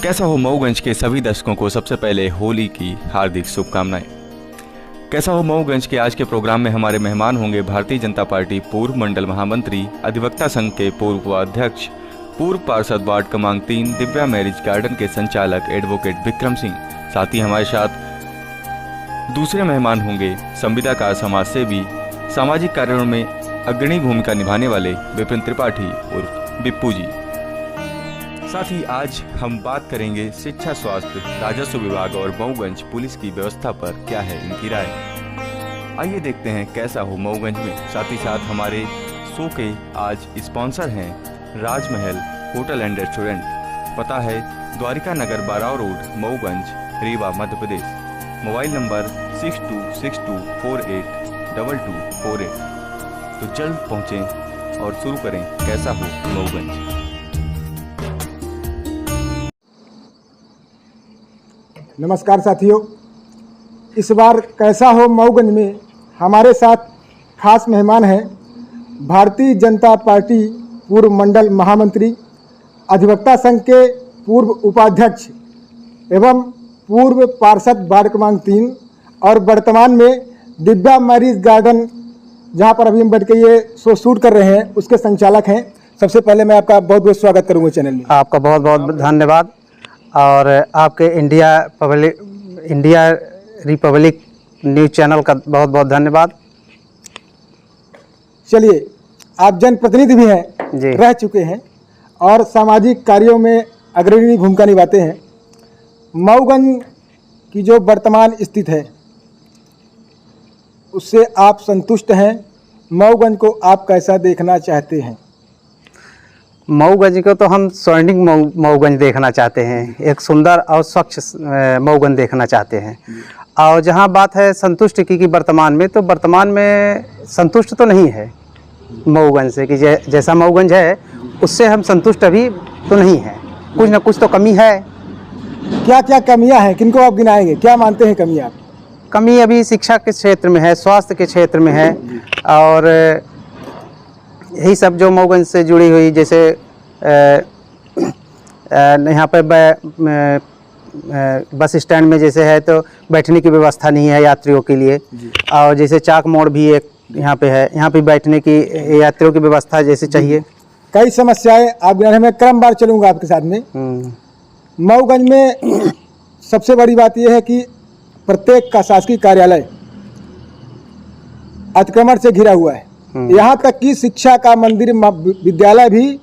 कैसा हो मऊगंज के सभी दर्शकों को सबसे पहले होली की हार्दिक शुभकामनाएं। कैसा हो मऊगंज के आज के प्रोग्राम में हमारे मेहमान होंगे भारतीय जनता पार्टी पूर्व मंडल महामंत्री, अधिवक्ता संघ के पूर्व उपाध्यक्ष, पूर्व पार्षद वार्ड क्रमांक 3 दिव्या मैरिज गार्डन के संचालक एडवोकेट विक्रम सिंह। साथ ही हमारे साथ दूसरे मेहमान होंगे संविदाकार समाज सेवी, सामाजिक कार्यों में अग्रणी भूमिका निभाने वाले विपिन त्रिपाठी उर्फ बिप्पू जी। साथ ही आज हम बात करेंगे शिक्षा, स्वास्थ्य, राजस्व विभाग और मऊगंज पुलिस की व्यवस्था पर क्या है इनकी राय। आइए देखते हैं कैसा हो मऊगंज में। साथ ही साथ हमारे शो के आज स्पॉन्सर हैं राजमहल होटल एंड रेस्टोरेंट। पता है Dwarika Nagar, Barao road, Mauganj, Rewa, Madhya Pradesh. Mobile number 6262482248। तो जल्द पहुँचें और शुरू करें कैसा हो मऊगंज। नमस्कार साथियों, इस बार कैसा हो मऊगंज में हमारे साथ खास मेहमान हैं भारतीय जनता पार्टी पूर्व मंडल महामंत्री, अधिवक्ता संघ के पूर्व उपाध्यक्ष एवं पूर्व पार्षद वार्ड क्रमांक 3 और वर्तमान में दिव्या मैरिज गार्डन, जहां पर अभी हम बैठ के ये शो शूट कर रहे हैं, उसके संचालक हैं। सबसे पहले मैं आपका बहुत बहुत स्वागत करूंगा चैनल में। आपका बहुत बहुत धन्यवाद और आपके इंडिया रिपब्लिक न्यूज़ चैनल का बहुत बहुत धन्यवाद। चलिए, आप जनप्रतिनिधि भी हैं, रह चुके हैं और सामाजिक कार्यों में अग्रणी भूमिका निभाते हैं। मऊगंज की जो वर्तमान स्थिति है उससे आप संतुष्ट हैं? मऊगंज को आप कैसा देखना चाहते हैं? मऊगंज को तो हम स्वर्णिम मऊगंज देखना चाहते हैं, एक सुंदर और स्वच्छ मऊगंज देखना चाहते हैं। और जहां बात है संतुष्ट की वर्तमान में, तो वर्तमान में संतुष्ट तो नहीं है मऊगंज से कि जैसा मऊगंज है उससे हम संतुष्ट अभी तो नहीं है। कुछ ना कुछ तो कमी है। क्या क्या कमियां हैं, किनको आप गिनाएंगे? क्या मानते हैं कमियां? कमी अभी शिक्षा के क्षेत्र में है, स्वास्थ्य के क्षेत्र में है और यही सब जो मऊगंज से जुड़ी हुई, जैसे यहाँ पर बस स्टैंड में जैसे है तो बैठने की व्यवस्था नहीं है यात्रियों के लिए। और जैसे चाक मोड़ भी एक यहाँ पे है, यहाँ पे बैठने की यात्रियों की व्यवस्था जैसे चाहिए। कई समस्याएं आप गिनाने में क्रमवार चलूंगा आपके साथ में। मऊगंज में सबसे बड़ी बात यह है कि प्रत्येक का शासकीय कार्यालय अतिक्रमण से घिरा हुआ है। यहाँ तक कि शिक्षा का मंदिर विद्यालय भी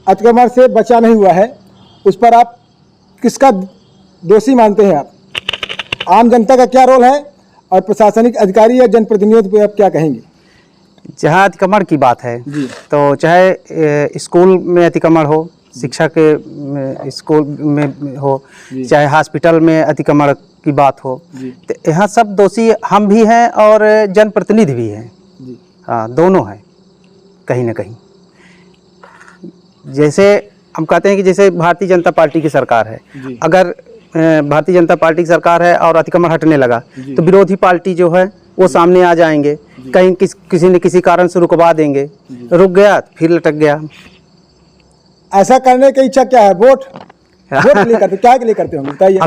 अतिक्रमण से बचा नहीं हुआ है। उस पर आप किसका दोषी मानते हैं? आप आम जनता का क्या रोल है और प्रशासनिक अधिकारी या जनप्रतिनिधियों पर आप क्या कहेंगे? जहाँ अतिक्रमण की बात है तो चाहे स्कूल में अतिक्रमण हो, शिक्षा के स्कूल में हो, चाहे हॉस्पिटल में अतिक्रमण की बात हो, तो यहाँ सब दोषी हम भी हैं और जनप्रतिनिधि भी हैं। हाँ, दोनों हैं कहीं ना कहीं। जैसे हम कहते हैं कि जैसे भारतीय जनता पार्टी की सरकार है, अगर भारतीय जनता पार्टी की सरकार है और अतिक्रमण हटने लगा तो विरोधी पार्टी जो है वो सामने आ जाएंगे, कहीं किसी न किसी कारण से रुकवा देंगे, रुक गया फिर लटक गया। ऐसा करने की इच्छा क्या है? वोट के लिए करते, क्या के लिए करते होंगे बताइए?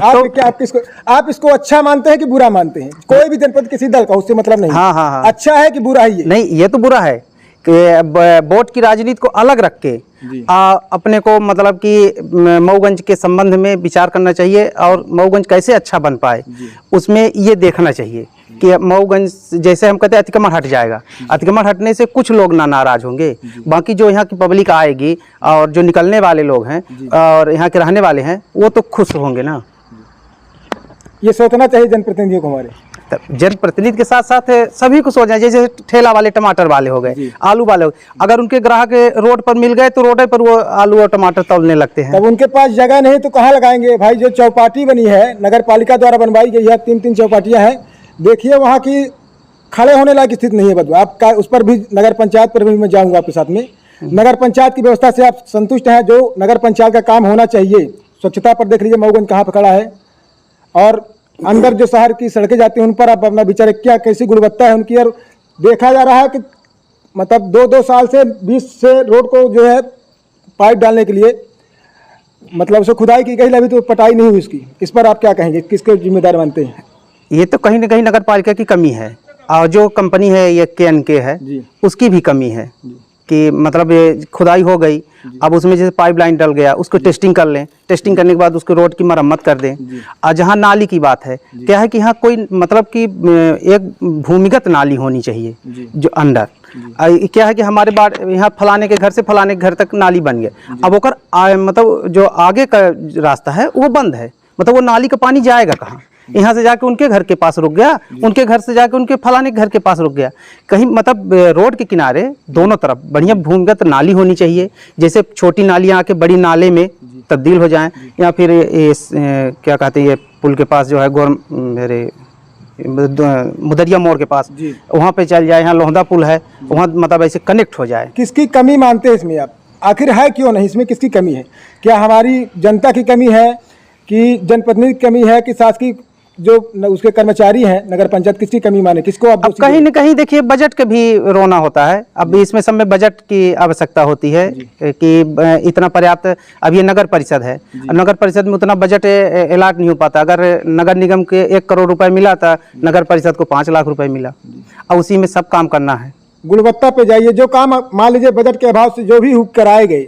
आप इसको अच्छा मानते हैं कि बुरा मानते हैं? कोई भी जनपद किसी दल का उससे मतलब नहीं। हाँ। अच्छा है कि बुरा है? नहीं, ये तो बुरा है कि वोट की राजनीति को अलग रख के अपने को मतलब कि मऊगंज के संबंध में विचार करना चाहिए और मऊगंज कैसे अच्छा बन पाए उसमें ये देखना चाहिए कि मऊगंज जैसे हम कहते हैं अतिक्रमण हट जाएगा, अतिक्रमण हटने से कुछ लोग नाराज होंगे, बाकी जो यहाँ की पब्लिक आएगी और जो निकलने वाले लोग हैं और यहाँ के रहने वाले हैं वो तो खुश होंगे ना। ये सोचना चाहिए जनप्रतिनिधियों को। हमारे जनप्रतिनिधि के साथ साथ सभी को सोचना, जैसे ठेला वाले टमाटर वाले हो गए, आलू वाले हो गए, अगर उनके ग्राहक रोड पर मिल गए तो रोड पर वो आलू और टमाटर तोलने लगते हैं। तब उनके पास जगह नहीं तो कहाँ लगाएंगे? भाई, जो चौपाटी बनी है, नगर पालिका द्वारा बनवाई गई है, 3 चौपाटियाँ हैं, देखिए वहाँ की खड़े होने लायक स्थिति नहीं है। बदबू आपका उस पर भी, नगर पंचायत पर भी मैं जाऊँगा आपके साथ में। नगर पंचायत की व्यवस्था से आप संतुष्ट हैं? जो नगर पंचायत का काम होना चाहिए, स्वच्छता पर देख लीजिए मऊगंज कहाँ पर खड़ा है। और अंदर जो शहर की सड़कें जाती हैं उन पर आप अपना विचार, क्या कैसी गुणवत्ता है उनकी। और देखा जा रहा है कि मतलब 2 साल से 20 से रोड को जो है पाइप डालने के लिए मतलब उसे खुदाई की गई, अभी तो पटाई नहीं हुई उसकी, इस पर आप क्या कहेंगे, किसके जिम्मेदार मानते हैं? ये तो कहीं ना कहीं नगर पालिका की कमी है, और जो कंपनी है ये KNK है जी उसकी भी कमी है जी कि मतलब ये खुदाई हो गई, अब उसमें जैसे पाइपलाइन डल गया उसको टेस्टिंग कर लें, टेस्टिंग करने के बाद उसको रोड की मरम्मत कर दें। और जहाँ नाली की बात है, क्या है कि यहाँ कोई मतलब कि एक भूमिगत नाली होनी चाहिए जो अंडर, क्या है कि हमारे बार यहाँ फलाने के घर से फलाने के घर तक नाली बन गया, अब ओकर मतलब जो आगे का रास्ता है वो बंद है, मतलब वो नाली का पानी जाएगा कहाँ? यहाँ से जाके उनके घर के पास रुक गया, उनके घर से जाके उनके फलाने के घर के पास रुक गया। कहीं मतलब रोड के किनारे दोनों तरफ बढ़िया भूमिगत नाली होनी चाहिए, जैसे छोटी नालियाँ आके बड़ी नाले में तब्दील हो जाएं, या फिर ये क्या कहते हैं, ये पुल के पास जो है मेरे मुदरिया मोड़ के पास वहाँ पे चल जाए, यहाँ लोहदा पुल है वहाँ मतलब ऐसे कनेक्ट हो जाए। किसकी कमी मानते हैं इसमें आप? आखिर है क्यों नहीं, इसमें किसकी कमी है? क्या हमारी जनता की कमी है कि जनप्रतिनिधि की कमी है कि शासकीय जो उसके कर्मचारी हैं नगर पंचायत, किसकी कमी माने, किसको आप? अब कहीं न कहीं देखिए बजट का भी रोना होता है, अब इसमें सब में बजट की आवश्यकता होती है कि इतना पर्याप्त, अब ये नगर परिषद है, नगर परिषद में उतना बजट अलॉट नहीं हो पाता। अगर नगर निगम के 1 करोड़ रुपए मिला था, नगर परिषद को 5 लाख रुपए मिला, और उसी में सब काम करना है। गुणवत्ता पे जाइए, जो काम मान लीजिए बजट के अभाव से जो भी हुक कराए गए,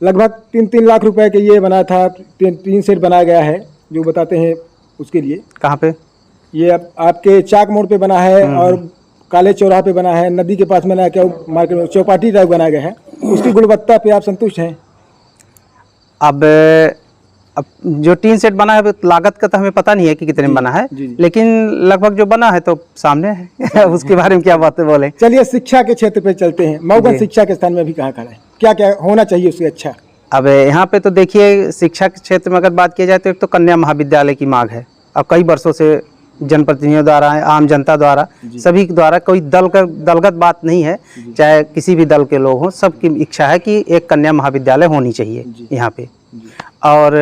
लगभग 3-3 लाख रुपए के ये बना था, 3 सेट बनाया गया है जो बताते हैं उसके लिए। कहाँ पे? ये आपके चाक मोड़ पे बना है और काले चौराहे पे बना है, नदी के पास बना है, क्या मार्केट में चौपाटी टाइप बनाया गया है, उसकी गुणवत्ता पे आप संतुष्ट हैं? अब जो 3 सेट बना है लागत का तो हमें पता नहीं है कि कितने में बना है, लेकिन लगभग जो बना है तो सामने है उसके बारे में क्या बातें बोले। चलिए शिक्षा के क्षेत्र पे चलते हैं। मऊगंज शिक्षा के स्थान में भी कहाँ खड़ा है, क्या क्या होना चाहिए उससे अच्छा? अब यहाँ पे तो देखिए शिक्षा के क्षेत्र में अगर बात की जाए तो एक तो कन्या महाविद्यालय की मांग है, अब कई वर्षों से जनप्रतिनिधियों द्वारा, आम जनता द्वारा, सभी के द्वारा, कोई दलगत बात नहीं है, चाहे किसी भी दल के लोग हों, सबकी इच्छा है कि एक कन्या महाविद्यालय होनी चाहिए यहाँ पे। और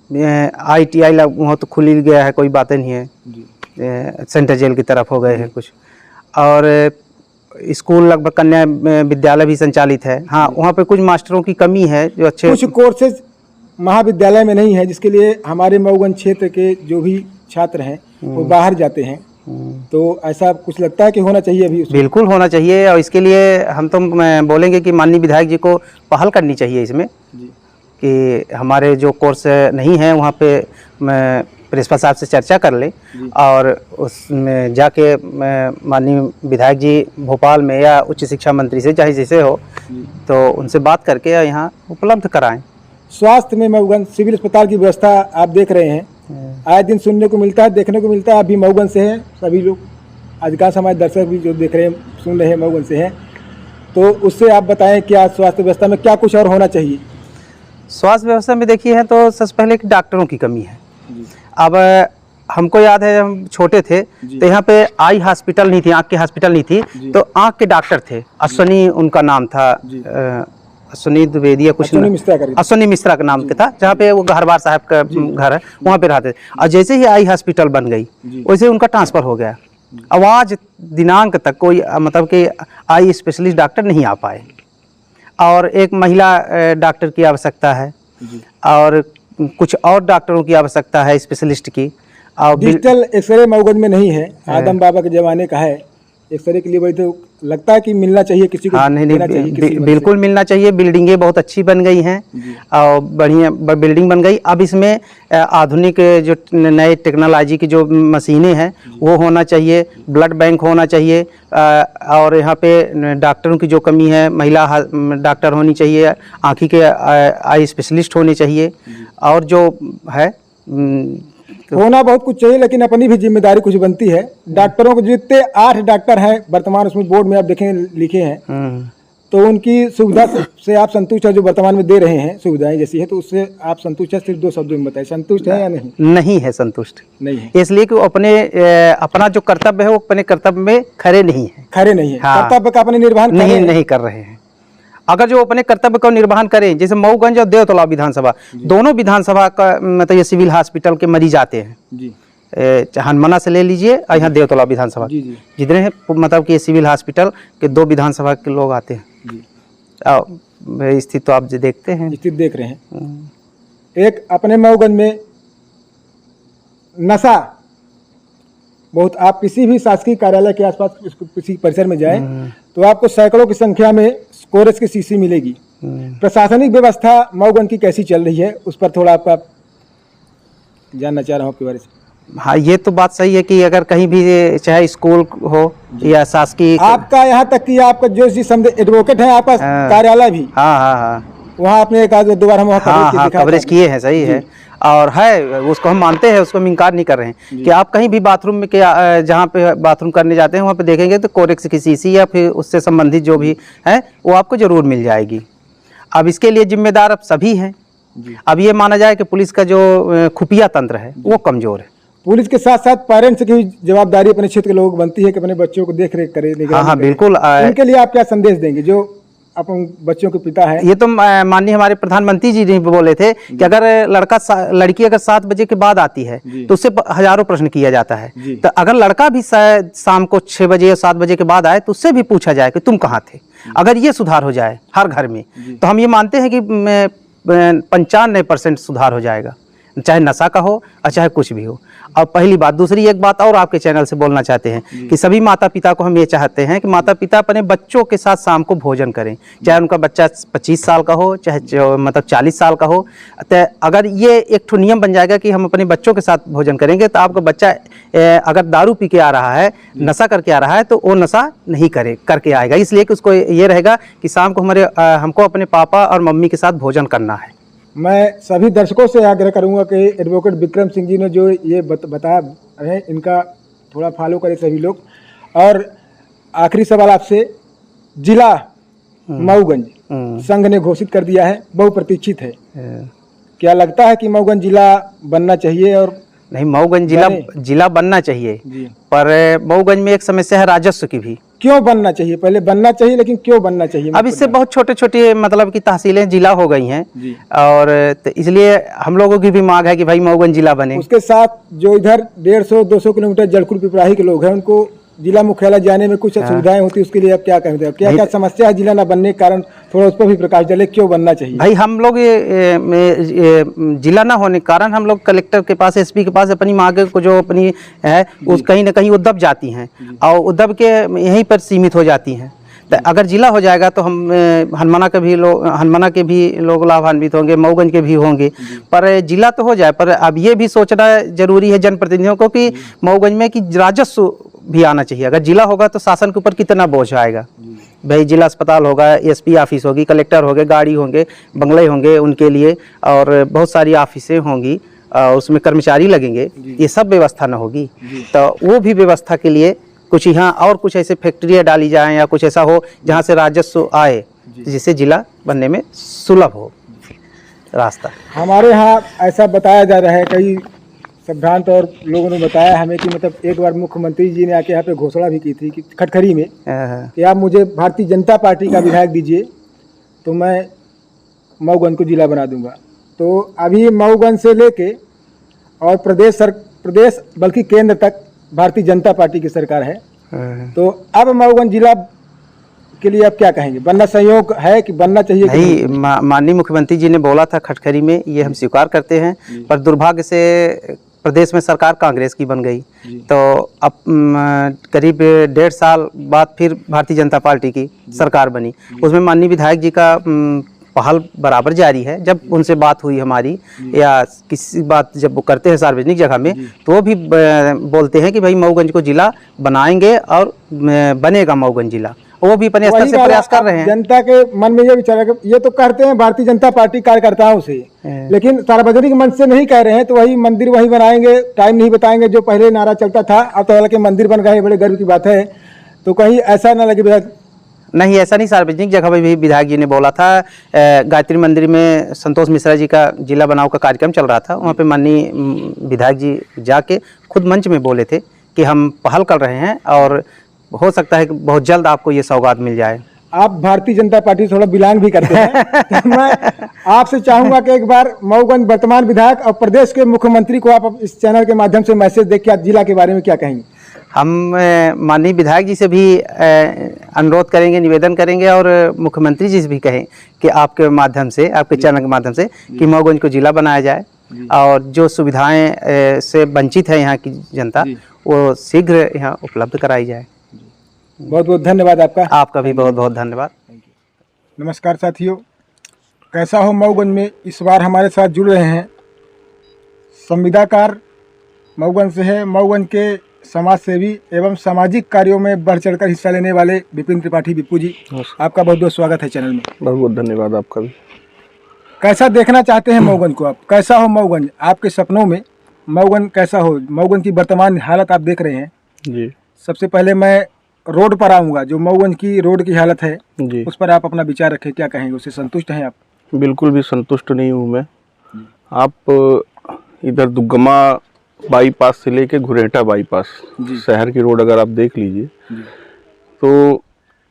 ITI वहाँ तो खुल ही गया है, कोई बातें नहीं है, सेंट्रल जेल की तरफ हो गए हैं कुछ, और स्कूल लगभग कन्या विद्यालय भी संचालित है। हाँ, वहाँ पे कुछ मास्टरों की कमी है जो अच्छे कुछ कोर्सेज महाविद्यालय में नहीं है, जिसके लिए हमारे मऊगंज क्षेत्र के जो भी छात्र हैं वो बाहर जाते हैं, तो ऐसा कुछ लगता है कि होना चाहिए अभी? बिल्कुल होना चाहिए, और इसके लिए हम तो बोलेंगे कि माननीय विधायक जी को पहल करनी चाहिए इसमें कि हमारे जो कोर्स नहीं है वहाँ पे प्रिंसिपल साहब से चर्चा कर लें, और उसमें जाके माननीय विधायक जी भोपाल में या उच्च शिक्षा मंत्री से चाहे जैसे हो तो उनसे बात करके यहाँ उपलब्ध कराएं। स्वास्थ्य में मऊगंज सिविल अस्पताल की व्यवस्था आप देख रहे हैं, आए दिन सुनने को मिलता है, देखने को मिलता है। अभी मऊगंज से हैं सभी लोग, अधिकांश हमारे दर्शक भी जो देख रहे हैं सुन रहे हैं मऊगंज से हैं, तो उससे आप बताएं क्या स्वास्थ्य व्यवस्था में क्या कुछ और होना चाहिए? स्वास्थ्य व्यवस्था में देखिए है तो सबसे पहले डॉक्टरों की कमी है। अब हमको याद है हम छोटे थे तो यहाँ पे आई हॉस्पिटल नहीं थी, आँख की हॉस्पिटल नहीं थी, तो आँख के डॉक्टर थे, अश्वनी उनका नाम था, अश्वनी द्विवेदी या कुछ, अश्वनी मिश्रा का नाम था, जहाँ पे वो गहरवार साहब का घर है वहाँ पे रहते थे। और जैसे ही आई हॉस्पिटल बन गई वैसे उनका ट्रांसफ़र हो गया। अब आज दिनांक तक कोई मतलब कि आई स्पेशलिस्ट डॉक्टर नहीं आ पाए, और एक महिला डॉक्टर की आवश्यकता है, और कुछ और डॉक्टरों की आवश्यकता है स्पेशलिस्ट की। और डिजिटल एक्सरे मऊगंज में नहीं है, आदम बाबा के ज़माने का है एक्सरे के लिए, वही तो लगता है कि मिलना चाहिए किसी को। हाँ, नहीं, बिल्कुल मिलना चाहिए। बिल्डिंगें बहुत अच्छी बन गई हैं और बढ़िया बिल्डिंग बन गई। अब इसमें आधुनिक जो नए टेक्नोलॉजी की जो मशीनें हैं वो होना चाहिए, ब्लड बैंक होना चाहिए, और यहाँ पे डॉक्टरों की जो कमी है, महिला डॉक्टर होनी चाहिए, आँखी के आई स्पेशलिस्ट होने चाहिए, और जो है होना बहुत कुछ चाहिए, लेकिन अपनी भी जिम्मेदारी कुछ बनती है। डॉक्टरों को जितने 8 डॉक्टर हैं वर्तमान उसमें बोर्ड में आप देखें लिखे हैं, तो उनकी सुविधा से आप संतुष्ट है? जो वर्तमान में दे रहे हैं सुविधाएं जैसी है, तो उससे आप संतुष्ट है? सिर्फ 2 शब्दों में बताइए, संतुष्ट है या नहीं? नहीं है, संतुष्ट नहीं है, इसलिए कि अपना जो कर्तव्य है वो अपने कर्तव्य में खरे नहीं है। हाँ। कर्तव्य का अपने निर्वहन नहीं कर रहे हैं। अगर जो अपने कर्तव्य का निर्वहन करें, जैसे मऊगंज और देवतला विधानसभा, दोनों विधानसभा का मतलब ये सिविल हॉस्पिटल के मरीज आते हैं जी, हनुमाना से ले लीजिए और यहाँ देवतला विधानसभा जितने हैं, मतलब कि सिविल हॉस्पिटल के 2 विधानसभा के लोग आते हैं जी। स्थिति तो आप जो देखते हैं, स्थिति देख रहे हैं। एक अपने मऊगंज में नशा बहुत, आप किसी भी शासकीय कार्यालय के आसपास किसी परिसर में जाएं तो आपको सैकड़ों की संख्या में कोरस की शीशी मिलेगी। प्रशासनिक व्यवस्था मऊगंज की कैसी चल रही है, उस पर थोड़ा आपका जानना चाह रहा हूँ आपके बारे से। हाँ, ये तो बात सही है कि अगर कहीं भी चाहे स्कूल हो या शासकीय, आपका यहाँ तक कि आपका जो जी समझे एडवोकेट है आपका कार्यालय भी, हाँ हाँ हाँ, वहाँ आपने एक आध दो बार हम हाँ कवरेज किए हैं, सही है। और है उसको हम मानते हैं, उसको हम इनकार नहीं कर रहे हैं कि आप कहीं भी बाथरूम में के जहाँ पे बाथरूम करने जाते हैं वहाँ पे देखेंगे तो कोरेक्स की शीशी या फिर उससे संबंधित जो भी है वो आपको जरूर मिल जाएगी। अब इसके लिए जिम्मेदार अब सभी हैं। अब ये माना जाए कि पुलिस का जो खुफिया तंत्र है वो कमजोर है। पुलिस के साथ साथ पेरेंट्स की जवाबदारी अपने क्षेत्र के लोगों को बनती है कि अपने बच्चों को देख रेख करे। हाँ बिल्कुल। इनके लिए आप क्या संदेश देंगे जो अपन बच्चों के पिता हैं? ये तो माननीय हमारे प्रधानमंत्री जी ने बोले थे कि अगर लड़की अगर 7 बजे के बाद आती है तो उससे हजारों प्रश्न किया जाता है। तो अगर लड़का भी शाम को 6 बजे या 7 बजे के बाद आए तो उससे भी पूछा जाए कि तुम कहाँ थे। अगर ये सुधार हो जाए हर घर में तो हम ये मानते हैं कि 95% सुधार हो जाएगा, चाहे नशा का हो और चाहे कुछ भी हो। और पहली बात, दूसरी एक बात और आपके चैनल से बोलना चाहते हैं कि सभी माता पिता को हम ये चाहते हैं कि माता पिता अपने बच्चों के साथ शाम को भोजन करें, चाहे उनका बच्चा 25 साल का हो चाहे मतलब 40 साल का हो। तो अगर ये एक ठो नियम बन जाएगा कि हम अपने बच्चों के साथ भोजन करेंगे तो आपका बच्चा अगर दारू पी के आ रहा है, नशा करके आ रहा है तो वो नशा नहीं करके आएगा। इसलिए कि उसको ये रहेगा कि शाम को हमको अपने पापा और मम्मी के साथ भोजन करना है। मैं सभी दर्शकों से आग्रह करूंगा कि एडवोकेट विक्रम सिंह जी ने जो ये बताया है इनका थोड़ा फॉलो करें सभी लोग। और आखिरी सवाल आपसे, जिला मऊगंज संघ ने घोषित कर दिया है, बहुप्रतीक्षित है, क्या लगता है कि मऊगंज जिला बनना चाहिए? और नहीं, मऊगंज जिला बनना चाहिए पर मऊगंज में एक समस्या है राजस्व की भी। क्यों बनना चाहिए? पहले बनना चाहिए लेकिन क्यों बनना चाहिए? अब इससे बहुत छोटे छोटे मतलब की तहसीलें जिला हो गई हैं और तो इसलिए हम लोगों की भी मांग है कि भाई मऊगंज जिला बने। उसके साथ जो इधर 150-200 किलोमीटर जड़कुल पिपराही के लोग हैं उनको जिला मुख्यालय जाने में कुछ असुविधाएं होती है, उसके लिए आप क्या कहेंगे? क्या क्या समस्या है जिला न बनने के कारण, थोड़ा उस पर भी प्रकाश डाले, क्यों बनना चाहिए? भाई हम लोग जिला ना होने के कारण हम लोग कलेक्टर के पास, एसपी के पास अपनी मांग को जो अपनी है उस कहीं ना कहीं उद्दब जाती हैं और उद्दब के यहीं पर सीमित हो जाती हैं। तो अगर जिला हो जाएगा तो हम हनुमाना के भी लोग लाभान्वित होंगे, मऊगंज के भी होंगे। पर जिला तो हो जाए, पर अब ये भी सोचना जरूरी है जनप्रतिनिधियों को कि मऊगंज में कि राजस्व भी आना चाहिए। अगर जिला होगा तो शासन के ऊपर कितना बोझ आएगा। भाई जिला अस्पताल होगा, एसपी ऑफिस होगी, कलेक्टर होंगे, गाड़ी होंगे, बंगले होंगे उनके लिए और बहुत सारी ऑफिसें होंगी, उसमें कर्मचारी लगेंगे, ये सब व्यवस्था न होगी तो वो भी व्यवस्था के लिए कुछ यहाँ और कुछ ऐसे फैक्ट्रियाँ डाली जाएं या कुछ ऐसा हो जहाँ से राजस्व आए जिससे जिला बनने में सुलभ हो रास्ता। हमारे यहाँ ऐसा बताया जा रहा है, कई सिद्धांत और लोगों ने बताया हमें कि मतलब एक बार मुख्यमंत्री जी ने आके यहाँ पे घोषणा भी की थी कि खटखरी में कि आप मुझे भारतीय जनता पार्टी का विधायक दीजिए तो मैं मऊगंज को जिला बना दूंगा। तो अभी मऊगंज से लेके और प्रदेश बल्कि केंद्र तक भारतीय जनता पार्टी की सरकार है, तो अब मऊगंज जिला के लिए आप क्या कहेंगे? बनना सहयोग है कि बनना चाहिए? नहीं, माननीय मुख्यमंत्री जी ने बोला था खटखरी में, ये हम स्वीकार करते हैं, पर दुर्भाग्य से प्रदेश में सरकार कांग्रेस की बन गई तो अब करीब 1.5 साल बाद फिर भारतीय जनता पार्टी की सरकार बनी। उसमें माननीय विधायक जी का पहल बराबर जारी है। जब उनसे बात हुई हमारी या किसी बात जब वो करते हैं सार्वजनिक जगह में तो वो भी बोलते हैं कि भाई मऊगंज को जिला बनाएंगे और बनेगा मऊगंज जिला। वो भी अपने स्तर से प्रयास कर रहे हैं। जनता के मन में ये विचार है, ये तो कहते हैं भारतीय जनता पार्टी कार्यकर्ताओं से, लेकिन सार्वजनिक मंच से नहीं कह रहे हैं। तो वही मंदिर वही बनाएंगे, टाइम नहीं बताएंगे, जो पहले नारा चलता था अब तो हालांकि मंदिर बन गए, बड़े गर्व की बात है। तो कहीं ऐसा ना लगे? नहीं, ऐसा नहीं, सार्वजनिक जगह पर भी विधायक जी ने बोला था। गायत्री मंदिर में संतोष मिश्रा जी का जिला बनाओ का कार्यक्रम चल रहा था, वहाँ पे माननीय विधायक जी जाके खुद मंच में बोले थे कि हम पहल कर रहे हैं और हो सकता है कि बहुत जल्द आपको ये सौगात मिल जाए। आप भारतीय जनता पार्टी से थोड़ा बिलोंग भी करते हैं तो मैं आपसे चाहूंगा कि एक बार मऊगंज वर्तमान विधायक और प्रदेश के मुख्यमंत्री को आप इस चैनल के माध्यम से मैसेज देख के आप जिला के बारे में क्या कहेंगे? हम माननीय विधायक जी से भी अनुरोध करेंगे, निवेदन करेंगे और मुख्यमंत्री जी से भी कहें कि आपके माध्यम से, आपके चैनल के माध्यम से कि मऊगंज को जिला बनाया जाए और जो सुविधाएं से वंचित है यहाँ की जनता वो शीघ्र यहाँ उपलब्ध कराई जाए। बहुत बहुत धन्यवाद आपका। आपका भी बहुत बहुत धन्यवाद। नमस्कार साथियों, कैसा हो मऊगंज में इस बार हमारे साथ जुड़ रहे हैं संविदाकार मऊगंज से है, मऊगंज के समाज सेवी एवं सामाजिक कार्यों में बढ़ चढ़कर हिस्सा लेने वाले विपिन त्रिपाठी विप्पू जी, आपका बहुत बहुत स्वागत है चैनल में। बहुत बहुत धन्यवाद आपका भी। कैसा देखना चाहते हैं मऊगंज को आप? कैसा हो मऊगंज आपके सपनों में? मऊगंज कैसा हो? मऊगंज की वर्तमान हालत आप देख रहे हैं जी। सबसे पहले मैं रोड पर आऊँगा, जो मऊगंज की रोड की हालत है जी, उस पर आप अपना विचार रखें, क्या कहेंगे? उससे संतुष्ट हैं आप? बिल्कुल भी संतुष्ट नहीं हूँ मैं। आप इधर दुग्गमा बाईपास से लेके घुरेटा बाईपास शहर की रोड अगर आप देख लीजिए तो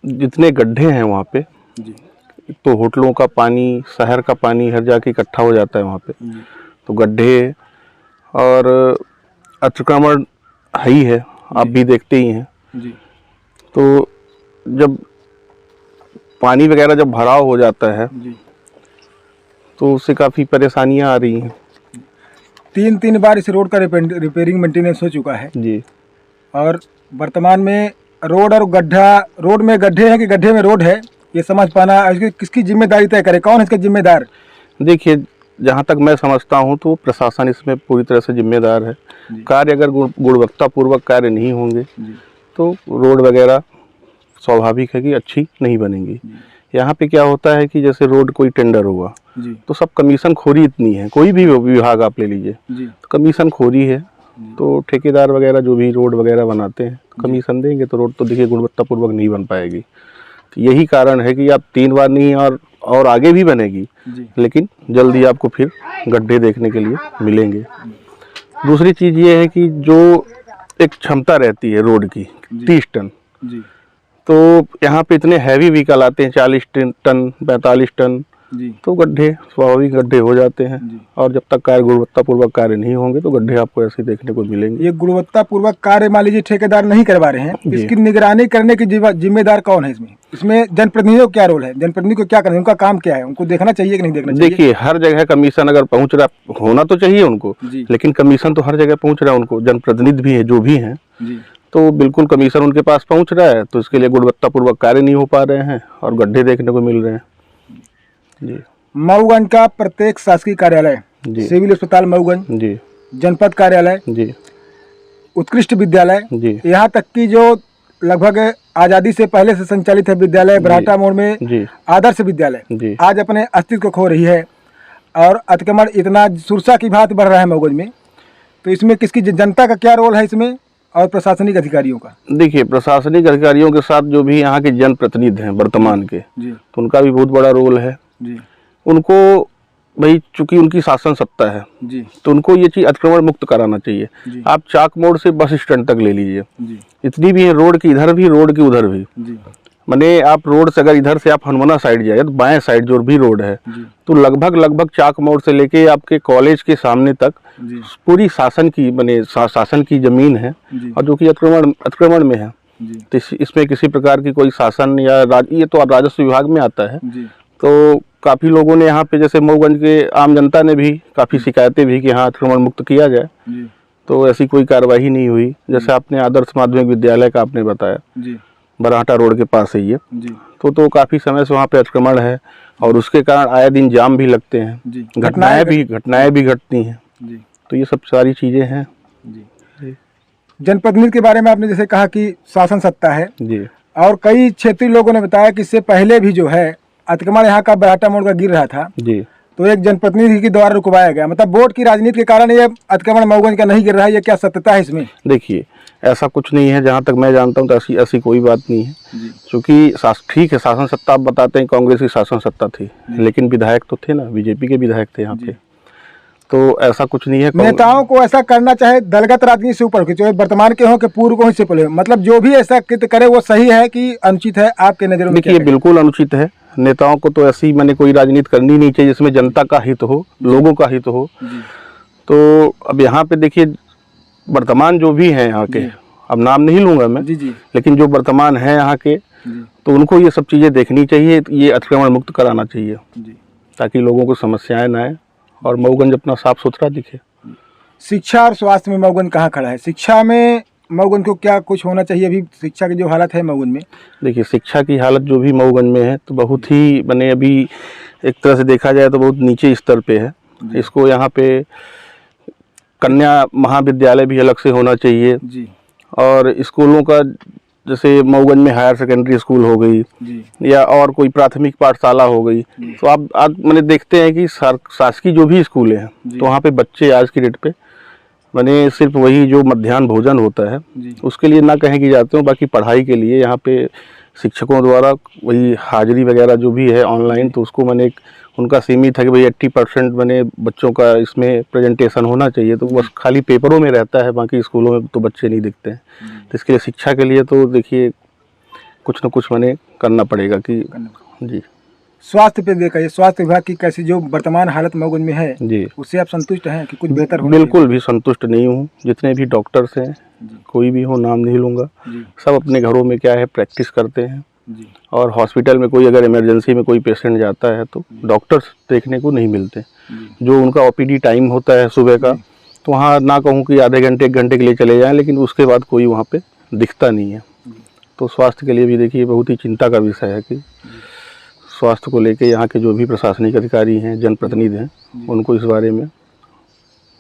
जितने गड्ढे हैं वहाँ पे, तो होटलों का पानी, शहर का पानी हर जाके इकट्ठा हो जाता है वहाँ पे, तो गड्ढे और अतिक्रमण है ही है, आप भी देखते ही हैं। तो जब पानी वगैरह जब भराव हो जाता है तो उससे काफ़ी परेशानियां आ रही हैं। 3 बार इस रोड का रिपेयरिंग मेंटेनेंस हो चुका है जी, और वर्तमान में रोड और गड्ढा, रोड में गड्ढे हैं कि गड्ढे में रोड है, ये समझ पाना किसकी जिम्मेदारी तय करे? कौन है इसका जिम्मेदार? देखिए जहाँ तक मैं समझता हूँ तो प्रशासन इसमें पूरी तरह से जिम्मेदार है। कार्य अगर गुणवत्तापूर्वक कार्य नहीं होंगे तो रोड वगैरह स्वाभाविक है कि अच्छी नहीं बनेंगी। यहाँ पे क्या होता है कि जैसे रोड कोई टेंडर होगा तो सब कमीशन खोरी इतनी है, कोई भी विभाग आप ले लीजिए तो कमीशन खोरी है, तो ठेकेदार वगैरह जो भी रोड वगैरह बनाते हैं कमीशन देंगे तो रोड तो देखिए गुणवत्तापूर्वक नहीं बन पाएगी। तो यही कारण है कि आप 3 बार नहीं और आगे भी बनेगी, लेकिन जल्दी आपको फिर गड्ढे देखने के लिए मिलेंगे। दूसरी चीज़ ये है कि जो एक क्षमता रहती है रोड की 30 टन, तो यहाँ पे इतने हैवी व्हीकल आते हैं 40 टन 45 टन, तो गड्ढे स्वाभाविक गड्ढे हो जाते हैं। और जब तक कार्य गुणवत्तापूर्वक कार्य नहीं होंगे तो गड्ढे आपको ऐसे देखने को मिलेंगे। ये गुणवत्तापूर्वक कार्य मान लीजिए ठेकेदार नहीं करवा रहे हैं, इसकी निगरानी करने की जिम्मेदार कौन है? इसमें जनप्रतिनिधियों का क्या रोल है? जनप्रतिनिधि को क्या करना है, उनका काम क्या है? उनको देखना चाहिए कि नहीं देखना चाहिए? देखिए हर जगह कमीशन अगर पहुँच रहा, होना तो चाहिए उनको, लेकिन कमीशन तो हर जगह पहुँच रहा है उनको, जनप्रतिनिधि भी है जो भी हैं, तो बिल्कुल कमीशन उनके पास पहुंच रहा है, तो इसके लिए गुणवत्तापूर्वक कार्य नहीं हो पा रहे हैं और गड्ढे देखने को मिल रहे हैं। जी। मऊगंज का प्रत्येक शासकीय कार्यालय, सिविल अस्पताल मऊगंज जी, जनपद कार्यालय जी, उत्कृष्ट विद्यालय जी, यहाँ तक कि जो लगभग आजादी से पहले से संचालित है विद्यालय बराटा मोड़ में आदर्श विद्यालय, आज अपने अस्तित्व को खो रही है और अतिक्रमण इतना सुरसा की भांति बढ़ रहा है मऊगंज में। तो इसमें किसकी, जनता का क्या रोल है इसमें और प्रशासनिक अधिकारियों का? देखिए प्रशासनिक अधिकारियों के साथ जो भी यहाँ के जनप्रतिनिधि हैं वर्तमान के, तो उनका भी बहुत बड़ा रोल है। उनको भाई चूंकि उनकी शासन सत्ता है तो उनको ये चीज अतिक्रमण मुक्त कराना चाहिए। आप चाक मोड़ से बस स्टैंड तक ले लीजिए, इतनी भी है रोड की इधर भी रोड की उधर भी, माने आप रोड से अगर इधर से आप हनुमाना साइड जाए तो बाएं साइड जो भी रोड है तो लगभग चाक मोड़ से लेके आपके कॉलेज के सामने तक पूरी शासन की माने शासन की जमीन है और जो कि अतिक्रमण में है। तो इसमें किसी प्रकार की कोई शासन या ये तो राजस्व विभाग में आता है। तो काफ़ी लोगों ने यहाँ पे जैसे मऊगंज के आम जनता ने भी काफ़ी शिकायतें भी कि हाँ अतिक्रमण मुक्त किया जाए, तो ऐसी कोई कार्रवाई नहीं हुई। जैसे आपने आदर्श माध्यमिक विद्यालय का आपने बताया बराटा रोड के पास है ये, तो काफ़ी समय से वहाँ पे अतिक्रमण है और उसके कारण आए दिन जाम भी लगते हैं, घटनाएं भी घटती हैं। तो ये सब सारी चीज़ें हैं। जनप्रतिनिधि के बारे में आपने जैसे कहा कि शासन सत्ता है जी, और कई क्षेत्रीय लोगों ने बताया कि इससे पहले भी जो है अतिक्रमण यहाँ का बराटा मोड़ का गिर रहा था जी, तो एक जनप्रतिनिधि के द्वारा रुकवाया गया। मतलब वोट की राजनीति के कारण ये अतिक्रमण मऊगंज का नहीं गिर रहा है, ये क्या सत्यता है इसमें? देखिए ऐसा कुछ नहीं है, जहाँ तक मैं जानता हूँ तो ऐसी कोई बात नहीं है। क्योंकि ठीक है शासन सत्ता आप बताते हैं कांग्रेस की शासन सत्ता थी, लेकिन विधायक तो थे ना, बीजेपी के विधायक थे यहाँ पे, तो ऐसा कुछ नहीं है। नेताओं को ऐसा करना चाहे दलगत राजनीति से ऊपर, चाहे वर्तमान के हो कि पूर्व को से पहले, मतलब जो भी ऐसा कृत्य करे वो सही है कि अनुचित है आपके नजरों में? देखिए बिल्कुल अनुचित है। नेताओं को तो ऐसी मैंने कोई राजनीति करनी नहीं चाहिए जिसमें जनता का हित हो, लोगों का हित हो। तो अब यहाँ पे देखिए वर्तमान जो भी हैं यहाँ के, अब नाम नहीं लूँगा मैं, जी जी लेकिन जो वर्तमान है यहाँ के, जी तो उनको ये सब चीज़ें देखनी चाहिए, ये अतिक्रमण मुक्त कराना चाहिए जी। ताकि लोगों को समस्याएं ना आए और मऊगंज अपना साफ सुथरा दिखे। शिक्षा और स्वास्थ्य में मऊगंज कहाँ खड़ा है? शिक्षा में मऊगंज को क्या कुछ होना चाहिए? अभी शिक्षा की जो हालत है मऊगंज में, देखिए शिक्षा की हालत जो भी मऊगंज में है तो बहुत ही मैंने अभी एक तरह से देखा जाए तो बहुत नीचे स्तर पे है। इसको यहाँ पे कन्या महाविद्यालय भी अलग से होना चाहिए जी और स्कूलों का जैसे मऊगंज में हायर सेकेंडरी स्कूल हो गई जी या और कोई प्राथमिक पाठशाला हो गई, तो आप आज मैंने देखते हैं कि शासकीय जो भी स्कूलें हैं तो वहाँ पे बच्चे आज की डेट पे मैंने सिर्फ वही जो मध्याह्न भोजन होता है जी उसके लिए ना कहें कि जाते हो, बाकी पढ़ाई के लिए यहाँ पे शिक्षकों द्वारा वही हाजिरी वगैरह जो भी है ऑनलाइन, तो उसको मैंने उनका सीमित है कि भाई 80% मैंने बच्चों का इसमें प्रेजेंटेशन होना चाहिए, तो बस खाली पेपरों में रहता है, बाकी स्कूलों में तो बच्चे नहीं दिखते हैं। तो इसके लिए शिक्षा के लिए तो देखिए कुछ न कुछ मैंने करना पड़ेगा कि जी। स्वास्थ्य पे देखा, ये स्वास्थ्य विभाग की कैसी जो वर्तमान हालत मऊगंज में है जी उससे आप संतुष्ट हैं कि कुछ बेहतर हो? बिल्कुल भी संतुष्ट नहीं हूँ। जितने भी डॉक्टर्स हैं, कोई भी हो, नाम नहीं लूँगा, सब अपने घरों में क्या है प्रैक्टिस करते हैं जी और हॉस्पिटल में कोई अगर इमरजेंसी में कोई पेशेंट जाता है तो डॉक्टर्स देखने को नहीं मिलते। जो उनका ओपीडी टाइम होता है सुबह का, तो वहाँ ना कहूँ कि आधे घंटे 1 घंटे के लिए चले जाएं, लेकिन उसके बाद कोई वहाँ पे दिखता नहीं है। तो स्वास्थ्य के लिए भी देखिए बहुत ही चिंता का विषय है कि स्वास्थ्य को लेके यहाँ के जो भी प्रशासनिक अधिकारी हैं, जनप्रतिनिधि हैं, उनको इस बारे में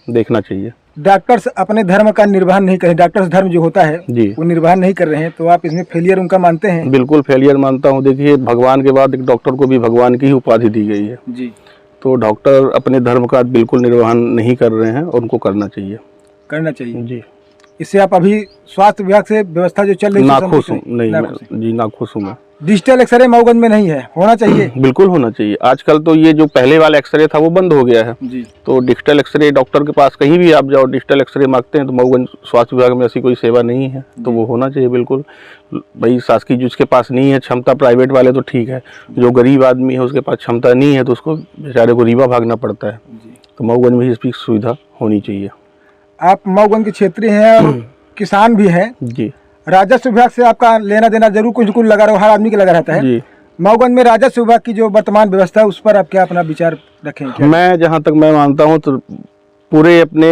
देखना चाहिए। डॉक्टर्स अपने धर्म का निर्वहन नहीं कर रहे, डॉक्टर्स धर्म जो होता है जी वो निर्वहन नहीं कर रहे हैं, तो आप इसमें फेलियर उनका मानते हैं? बिल्कुल फेलियर मानता हूँ। देखिए भगवान के बाद एक डॉक्टर को भी भगवान की ही उपाधि दी गई है, जी तो डॉक्टर अपने धर्म का बिल्कुल निर्वहन नहीं कर रहे हैं और उनको करना चाहिए। करना चाहिए जी इससे आप अभी स्वास्थ्य विभाग से व्यवस्था जो चल रही है नाखुश हूँ, नहीं जी नाखुश हूँ मैं। डिजिटल एक्सरे मऊगंज में नहीं है, होना चाहिए? बिल्कुल होना चाहिए। आजकल तो ये जो पहले वाला एक्सरे था वो बंद हो गया है, जी तो डिजिटल एक्सरे डॉक्टर के पास कहीं भी आप जाओ डिजिटल एक्सरे मांगते हैं तो मऊगंज स्वास्थ्य विभाग में ऐसी कोई सेवा नहीं है, तो वो होना चाहिए बिल्कुल। भाई शासकीय जिसके पास नहीं है क्षमता, प्राइवेट वाले तो ठीक है, जो गरीब आदमी है उसके पास क्षमता नहीं है तो उसको बेचारे को रीवा भागना पड़ता है, तो मऊगंज में इसकी सुविधा होनी चाहिए। आप मऊगंज के क्षेत्रीय हैं और किसान भी हैं, जी राजस्व विभाग से आपका लेना देना जरूर कुछ न कुछ लगा रहा, हर आदमी के लगा रहता है। जी मऊगंज में राजस्व विभाग की जो वर्तमान व्यवस्था है उस पर आप क्या अपना विचार रखें? क्या? मैं जहाँ तक मैं मानता हूँ तो पूरे अपने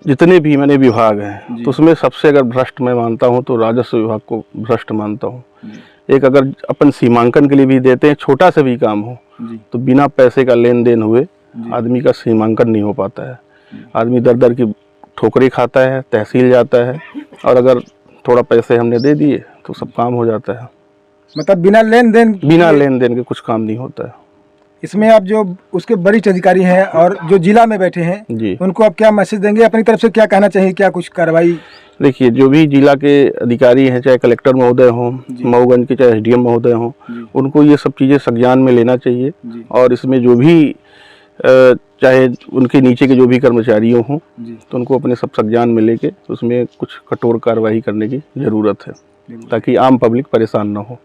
जितने भी मैंने विभाग हैं तो उसमें सबसे अगर भ्रष्ट मैं मानता हूँ तो राजस्व विभाग को भ्रष्ट मानता हूँ। एक अगर अपन सीमांकन के लिए भी देते हैं, छोटा सा भी काम हो तो बिना पैसे का लेन देन हुए आदमी का सीमांकन नहीं हो पाता है। आदमी दर दर की ठोकरें खाता है, तहसील जाता है, और अगर थोड़ा पैसे हमने दे दिए तो सब काम हो जाता है। मतलब बिना लेन देन के कुछ काम नहीं होता है। इसमें आप जो उसके वरिष्ठ अधिकारी हैं और जो जिला में बैठे हैं जी उनको आप क्या मैसेज देंगे, अपनी तरफ से क्या कहना चाहिए, क्या कुछ कार्रवाई? देखिए जो भी जिला के अधिकारी हैं, चाहे कलेक्टर महोदय हों, मऊगंज के चाहे एसडीएम महोदय हों, उनको ये सब चीज़ें संज्ञान में लेना चाहिए और इसमें जो भी चाहे उनके नीचे के जो भी कर्मचारियों हों तो उनको अपने सब संज्ञान में लेके उसमें कुछ कठोर कार्रवाई करने की ज़रूरत है ताकि आम पब्लिक परेशान ना हो।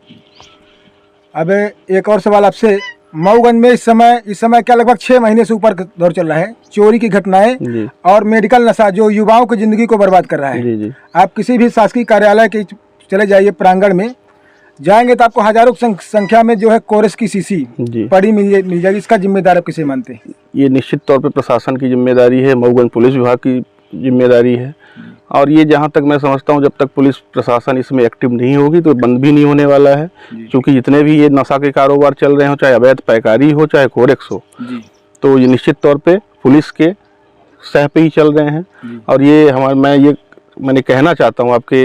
अब एक और सवाल आपसे, मऊगंज में इस समय क्या लगभग 6 महीने से ऊपर दौर चल रहा है, चोरी की घटनाएं और मेडिकल नशा जो युवाओं की जिंदगी को बर्बाद कर रहा है। जी जी आप किसी भी शासकीय कार्यालय के चले जाइए, प्रांगण में जाएंगे तो आपको हजारों संख्या में जो है कोरस की शीशी पड़ी मिल जाएगी। इसका जिम्मेदार आप किसे मानते हैं? ये निश्चित तौर पे प्रशासन की जिम्मेदारी है, मऊगंज पुलिस विभाग की जिम्मेदारी है, और ये जहाँ तक मैं समझता हूँ जब तक पुलिस प्रशासन इसमें एक्टिव नहीं होगी तो बंद भी नहीं होने वाला है, क्योंकि जितने भी ये नशा के कारोबार चल रहे हो, चाहे अवैध पैकारी हो चाहे कोरेक्स हो, तो ये निश्चित तौर पे पुलिस के सह पे ही चल रहे हैं। और ये मैंने कहना चाहता हूँ आपके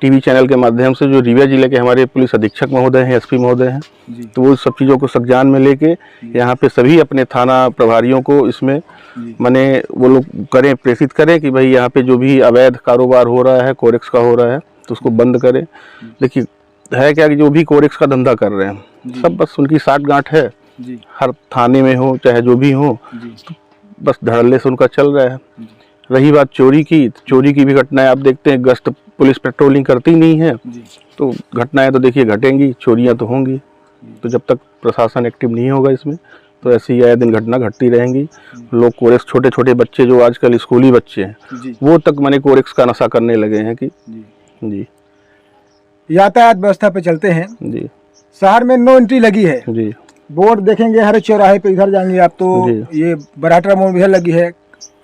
टीवी चैनल के माध्यम से, जो रीवा जिले के हमारे पुलिस अधीक्षक महोदय हैं, एसपी महोदय हैं, तो वो सब चीज़ों को संज्ञान में लेके यहाँ पे सभी अपने थाना प्रभारियों को इसमें वो लोग प्रेषित करें कि भाई यहाँ पे जो भी अवैध कारोबार हो रहा है, कोरेक्स का हो रहा है, तो उसको बंद करें। देखिए है क्या कि जो भी कोरेक्स का धंधा कर रहे हैं सब बस उनकी साठगांठ है, हर थाने में हो चाहे जो भी हो, तो बस धड़ल्ले से उनका चल रहा है। रही बात चोरी की भी घटनाएं आप देखते हैं, गश्त पुलिस पेट्रोलिंग करती नहीं है तो घटनाएं तो देखिए घटेंगी, चोरियां तो होंगी। तो जब तक प्रशासन एक्टिव नहीं होगा इसमें तो ऐसी आए दिन घटना घटती रहेंगी। लोग कोरेक्स, छोटे छोटे बच्चे जो आजकल स्कूली बच्चे हैं वो तक माने कोरेक्स का नशा करने लगे हैं कि जी। यातायात व्यवस्था पे चलते हैं जी। शहर में नो एंट्री लगी है जी। बोर्ड देखेंगे हर चौराहे पे, इधर जाएंगे आप तो ये बराट्रा मोड़ में लगी है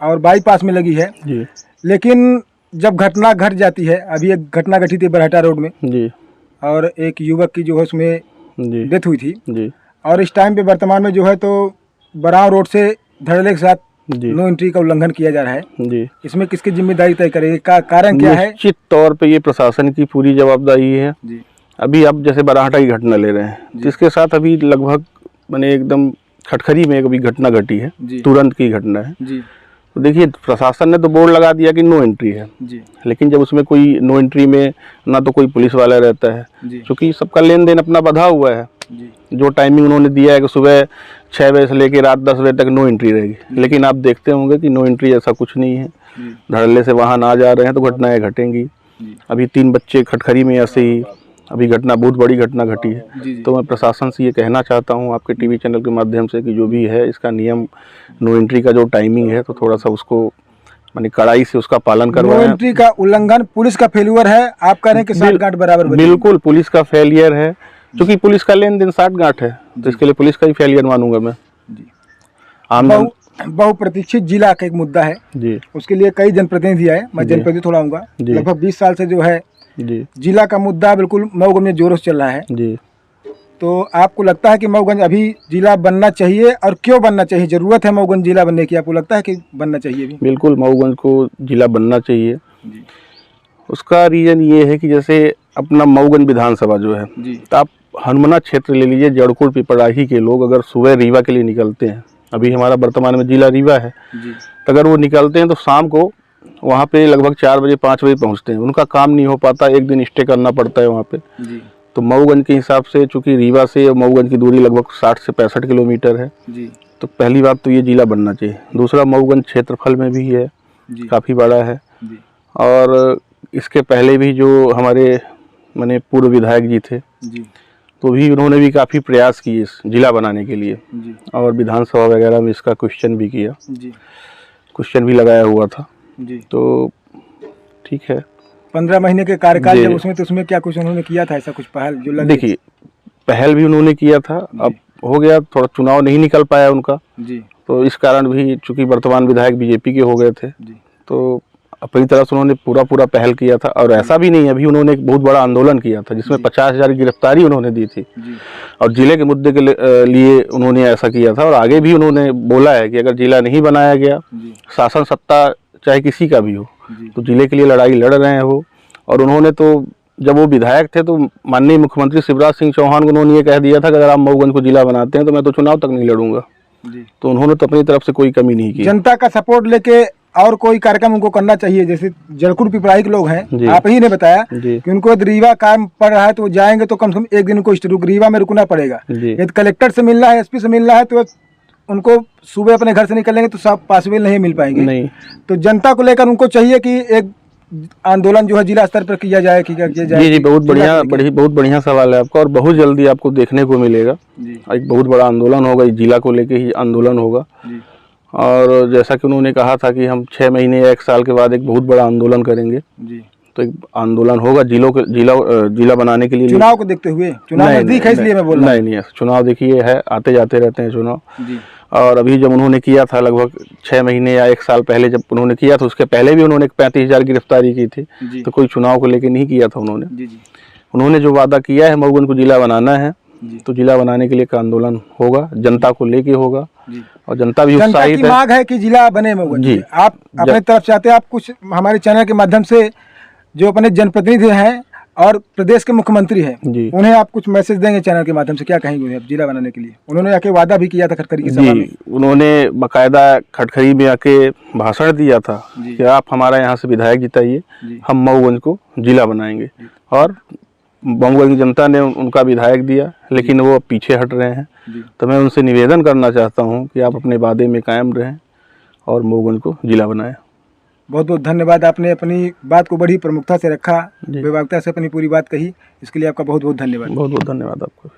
और बाईपास में लगी है जी। लेकिन जब घटना घट जाती है, अभी एक घटना घटी थी बराट्रा रोड में जी। और एक युवक की जो है उसमें डेथ हुई थी जी। और इस टाइम पे वर्तमान में जो है तो बराव रोड से धड़ल्ले के साथ नो एंट्री का उल्लंघन किया जा रहा है जी। इसमें किसकी जिम्मेदारी तय करेगी, का कारण क्या है? निश्चित तौर पे ये प्रशासन की पूरी जवाबदारी है जी। अभी आप जैसे बराहटा की घटना ले रहे हैं, जिसके साथ अभी लगभग मैंने एकदम खटखरी में अभी घटना घटी है, तुरंत की घटना है जी। तो देखिए प्रशासन ने तो बोर्ड लगा दिया कि नो एंट्री है जी। लेकिन जब उसमें कोई नो एंट्री में ना तो कोई पुलिस वाला रहता है, क्योंकि सबका लेन देन अपना बधा हुआ है। जो टाइमिंग उन्होंने दिया है कि सुबह 6 बजे से लेकर रात 10 बजे तक नो एंट्री रहेगी, लेकिन आप देखते होंगे कि नो एंट्री ऐसा कुछ नहीं है। धड़ल्ले से वाहन आ जा रहे हैं तो घटनाएं घटेंगी। अभी 3 बच्चे खटखरी में ऐसे ही अभी घटना, बहुत बड़ी घटना घटी है। तो मैं प्रशासन से ये कहना चाहता हूँ आपके टीवी चैनल के माध्यम से कि जो भी है इसका नियम, नो एंट्री का जो टाइमिंग है तो थोड़ा सा उसको माने कड़ाई से उसका पालन करवाएं। नो एंट्री का उल्लंघन पुलिस का फेल्यूर है, आप कह रहे हैं कि 60 गांठ बराबर? बिल्कुल पुलिस का फेलियर है, क्योंकि पुलिस का लेन देन 60 गांठ है तो इसके लिए पुलिस का ही फेलियर मानूंगा मैं। बहुप्रतीक्षित जिला का एक मुद्दा है जी, उसके लिए कई जनप्रतिनिधि आए, मैं जनप्रतिनिधि थोड़ा आऊंगा। लगभग 20 साल से जो है जी जिला का मुद्दा बिल्कुल मऊगंज में जोरों से चल रहा है जी। तो आपको लगता है कि मऊगंज अभी जिला बनना चाहिए और क्यों बनना चाहिए? जरूरत है मऊगंज जिला बनने की, आपको लगता है कि बनना चाहिए भी? बिल्कुल मऊगंज को जिला बनना चाहिए। उसका रीजन ये है कि जैसे अपना मऊगंज विधानसभा जो है, तो आप हनुमना क्षेत्र ले लीजिए, जड़कुड़ पिपराही के लोग अगर सुबह रीवा के लिए निकलते हैं, अभी हमारा वर्तमान में जिला रीवा है, तो अगर वो निकलते हैं तो शाम को वहाँ पे लगभग 4 बजे 5 बजे पहुँचते हैं। उनका काम नहीं हो पाता, एक दिन स्टे करना पड़ता है वहाँ पे। तो मऊगंज के हिसाब से चूंकि रीवा से मऊगंज की दूरी लगभग 60 से 65 किलोमीटर है, तो पहली बात तो ये जिला बनना चाहिए। दूसरा मऊगंज क्षेत्रफल में भी है, काफ़ी बड़ा है, और इसके पहले भी जो हमारे माने पूर्व विधायक जी थे तो भी उन्होंने भी काफ़ी प्रयास किए इस जिला बनाने के लिए, और विधानसभा वगैरह में इसका क्वेश्चन भी किया, क्वेश्चन भी लगाया हुआ था। तो ठीक है, 15 महीने के कार्यकाल जब उसमें, तो उसमें क्या कुछ उन्होंने किया था ऐसा कुछ पहल जो लगे? देखिए पहल भी उन्होंने किया था, अब हो गया थोड़ा चुनाव नहीं निकल पाया उनका तो इस कारण भी चूंकि वर्तमान विधायक बीजेपी के हो गए थे तो अपनी तरफ से उन्होंने पूरा पहल किया था। और ऐसा भी नहीं, अभी उन्होंने एक बहुत बड़ा आंदोलन किया था जिसमें 50,000 की गिरफ्तारी उन्होंने दी थी, और जिले के मुद्दे के लिए उन्होंने ऐसा किया था। और आगे भी उन्होंने बोला है कि अगर जिला नहीं बनाया गया, शासन सत्ता चाहे किसी का भी हो, तो जिले के लिए लड़ाई लड़ रहे हैं वो। और उन्होंने तो जब वो विधायक थे तो माननीय मुख्यमंत्री शिवराज सिंह चौहान को उन्होंने ये कह दिया था कि अगर आप मऊगंज को जिला बनाते हैं तो मैं तो चुनाव तक नहीं लड़ूंगा। तो उन्होंने तो अपनी तरफ से कोई कमी नहीं की। जनता का सपोर्ट लेके और कोई कार्यक्रम उनको करना चाहिए, जैसे जड़कुड़ पिपराही के लोग हैं, आप ही ने बताया कि उनको यदि रीवा काम पड़ रहा है तो जाएंगे तो कम से कम एक दिन उनको रीवा में रुकना पड़ेगा। यदि कलेक्टर से मिलना है, एसपी से मिलना है, तो उनको सुबह अपने घर से निकलेंगे तो सब पॉसिबल नहीं मिल पाएंगे। नहीं, तो जनता को लेकर उनको चाहिए कि एक आंदोलन जो है जिला स्तर पर किया जाए, किया जाए। जी, बहुत बढ़िया सवाल है आपका, और बहुत जल्दी आपको देखने को मिलेगा। एक बहुत बड़ा आंदोलन होगा, इस जिला को लेके ही आंदोलन होगा। और जैसा कि उन्होंने कहा था कि हम 6 महीने या 1 साल के बाद एक बहुत बड़ा आंदोलन करेंगे, तो एक आंदोलन होगा जिला बनाने के लिए। चुनाव को देखते हुए, चुनाव नजदीक है इसलिए मैं बोल रहा हूं। नहीं, चुनाव देखिए है, आते जाते रहते हैं चुनाव। और अभी जब उन्होंने किया था लगभग 6 महीने या 1 साल पहले जब उन्होंने किया था, उसके पहले भी उन्होंने 35,000 गिरफ्तारी की थी, तो कोई चुनाव को लेकर नहीं किया था उन्होंने। उन्होंने जो वादा किया है मऊगंज को जिला बनाना है, तो जिला बनाने के लिए एक आंदोलन होगा, जनता को लेके होगा, और जनता भी उत्साहित है। मांग है कि जिला बने मऊगंज। जी, आप अपने तरफ से आते हैं, आप कुछ हमारे चैनल के माध्यम से जो अपने जनप्रतिनिधि हैं और प्रदेश के मुख्यमंत्री हैं, उन्हें आप कुछ मैसेज देंगे चैनल के माध्यम से, क्या कहेंगे उन्हें जिला बनाने के लिए? उन्होंने आके वादा भी किया था खटखरी की सभा में। उन्होंने बाकायदा खटखरी में आके भाषण दिया था कि आप हमारा यहाँ से विधायक जिताइए, हम मऊगंज को जिला बनाएंगे। और मऊगंज की जनता ने उनका विधायक दिया, लेकिन वो पीछे हट रहे हैं। तो मैं उनसे निवेदन करना चाहता हूँ कि आप अपने वादे में कायम रहें और मऊगंज को जिला बनाएं। बहुत बहुत धन्यवाद, आपने अपनी बात को बड़ी प्रमुखता से रखा, विभागता से अपनी पूरी बात कही, इसके लिए आपका बहुत बहुत धन्यवाद। बहुत बहुत धन्यवाद आपको।